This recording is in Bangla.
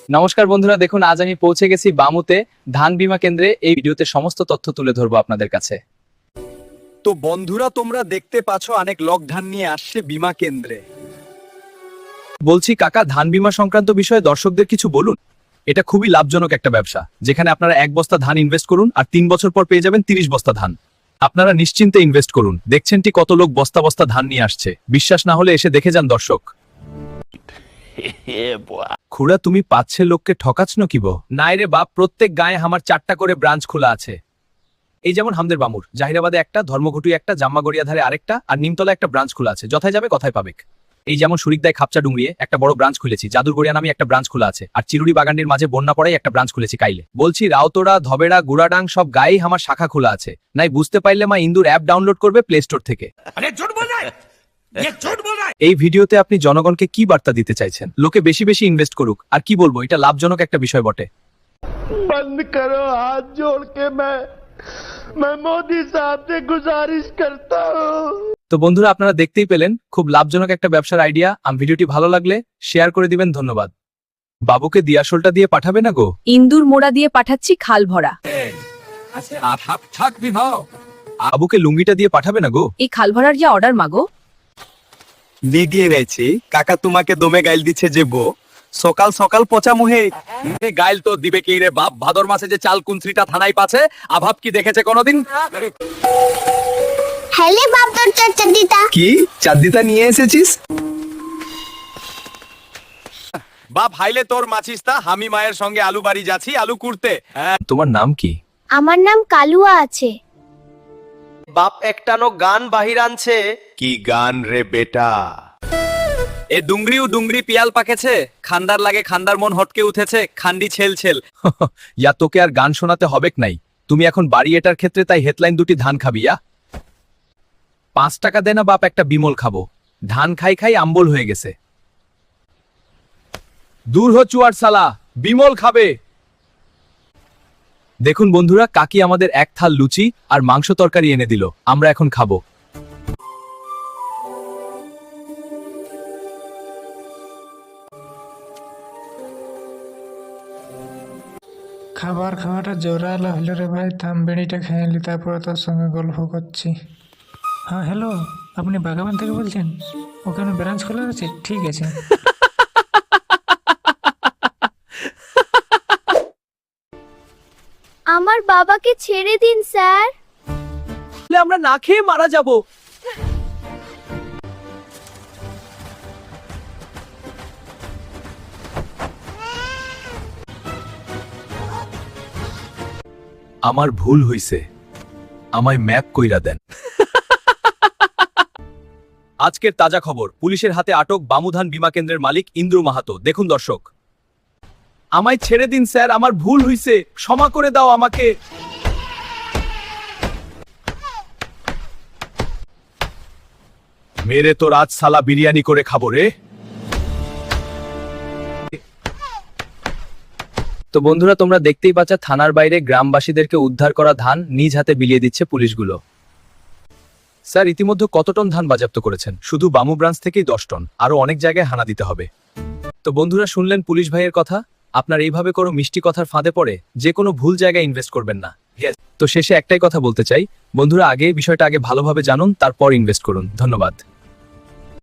নমস্কার বন্ধুরা, দেখুন আজ আমি পৌঁছে গেছি বামুতে ধান বীমা কেন্দ্রে। এই ভিডিওতে সমস্ত তথ্য তুলে ধরবো আপনাদের কাছে। তো বন্ধুরা, তোমরা দেখতে পাচ্ছ অনেক লোক ধান নিয়ে আসছে বীমা কেন্দ্রে। বলছি কাকা, ধান বীমা সংক্রান্ত বিষয়ে দর্শকদের কিছু বলুন। এটা খুবই লাভজনক একটা ব্যবসা, যেখানে আপনারা 1 বস্তা ধান ইনভেস্ট করুন আর 3 বছর পর পেয়ে যাবেন 30 বস্তা ধান। আপনারা নিশ্চিন্তে ইনভেস্ট করুন। দেখছেন ঠিক কত লোক বস্তা বস্তা ধান নিয়ে আসছে। বিশ্বাস না হলে এসে দেখে যান দর্শক। খুড়া, তুমি 5-6 লোককে ঠকাচ্ছ কিব? নাই রে বাপ, প্রত্যেক গায়ে আমার 4টা করে ব্রাঞ্চ খোলা আছে। এই যেমন হামদের বামুর, জাহিরাবাদে একটা, ধর্মঘটুই একটা, জাম্মাগড়িয়া ধারে আরেকটা, আর নিমতলা একটা ব্রাঞ্চ খোলা আছে। যথায় যাবে কথায় পাবে। এই যেমন সুরিকদায় খাপচা ডুংরিয়ে একটা বড় ব্রাঞ্চ খুলেছি, জাদুরগড়িয়া নামে একটা ব্রাঞ্চ খোলা আছে, আর চিরুড়ি বাগানটির মাঝে বন্যা পড়াই একটা ব্রাঞ্চ খুলেছি কাইলে। বলছি রাউতোড়া, ধবেড়া, গুড়াডাং সব গায়েই আমার শাখা খোলা আছে। নাই বুঝতে পারলে মা ইন্দুর অ্যাপ ডাউনলোড করবে প্লে স্টোর থেকে। এই ভিডিওতে আপনি জনগণকে কি বার্তা দিতে চাইছেন? লোকে বেশি বেশি ইনভেস্ট করুক। আর কি বলবো, এটা লাভজনক একটা বিষয় বটে। बंद करो, हाथ जोड़ के मैं मोदी साहब से गुजारिश करता हूँ। তো বন্ধুরা, আপনারা দেখতেই পেলেন খুব লাভজনক একটা ব্যবসার আইডিয়া। ভিডিওটি ভালো লাগলে শেয়ার করে দিবেন। ধন্যবাদ। বাবুকে দিয়াশোলটা দিয়ে পাঠাবে না গো? ইন্দুর মোড়া দিয়ে পাঠাচ্ছি খাল ভরা। বাবুকে লুঙ্গিটা দিয়ে পাঠাবে না গো? এই খাল ভরার যা অর্ডার মাগো। লিগিয়ে গেছি কাকা, তোমাকে দমে গাইল দিচ্ছে যে বো সকাল সকাল পচা মুহে। গাইল তো দিবে কি রে বাপ? ভাদর মাসে যে চাল কুনসিটা থানায় পাছে, আভাব কি দেখেছে কোনোদিন? হ্যালো বাপ, তোর চাদিতা কি চাঁদিতা নিয়ে এসেছিস? বাপ হাইলে তোর মাছিস্তা, আমি মায়ের সঙ্গে আলু বাড়ি যাচ্ছি আলু কুড়তে। তোমার নাম কি? আমার নাম কালুয়া আছে। বাপ একটানো গান বাহির আনছে। কি গান রে বেটা? এ ডুংরি পিয়াল পাকেছে, খান্দার লাগে খান্দার মন হটকে উঠেছে, খান্ডি ছেল ছেল। ইয়া, তোকে আর গান শোনাতে হবেক নাই। তুমি এখন বাড়ি এটার ক্ষেত্রে তাই হেডলাইন দুটি ধান খাবি। 5 টাকা দে না বাপ, একটা বিমল খাবো। ধান খাই খাই আম্বল হয়ে গেছে। দূর হ চুয়ার সালা, বিমল খাবে। দেখুন বন্ধুরা, কাকি আমাদের 1 থাল লুচি আর মাংস তরকারি এনে দিল। আমরা এখন খাবো। খাবার খাওয়াটা জোরালো হলো রে ভাই। থাম, বেড়িটা খেয়ে নিলি, তারপরে তোর সঙ্গে গল্প করছি। হ্যাঁ হ্যালো, আপনি বাগাবান থেকে বলছেন? ওখানে ব্রাঞ্চ খোলা আছে? ঠিক আছে। আমার বাবাকে ছেড়ে দিন স্যার। আমরা না খেয়ে মারা যাব। আমার ভুল হইছে, আমায় ম্যাপ কইরা দেন। আজকের তাজা খবর, পুলিশের হাতে আটক বামুধান বীমা কেন্দ্রের মালিক ইন্দ্র মাহাতো। দেখুন দর্শক। আমায় ছেড়ে দিন স্যার, আমার ভুল হইছে, ক্ষমা করে দাও আমাকে। মেরে তো রাত সালা বিরিয়ানি করে খাবো রে। তো বন্ধুরা, তোমরা দেখতেই পাচ্ছ থানার বাইরে গ্রামবাসীদেরকে উদ্ধার করা ধান নিজ হাতে বিলিয়ে দিচ্ছে পুলিশগুলো। স্যার, ইতিমধ্যে কত টন ধান বাজেয়াপ্ত করেছেন? শুধু বামু ব্রাঞ্চ থেকেই 10 টন। আরো অনেক জায়গায় হানা দিতে হবে। তো বন্ধুরা, শুনলেন পুলিশ ভাইয়ের কথা। আপনার এইভাবে কোনো মিষ্টি কথার ফাঁদে পড়ে যে কোনো ভুল জায়গায় ইনভেস্ট করবেন না। তো শেষে একটাই কথা বলতে চাই, বন্ধুরা, বিষয়টা আগে ভালোভাবে জানুন, তারপর ইনভেস্ট করুন। ধন্যবাদ।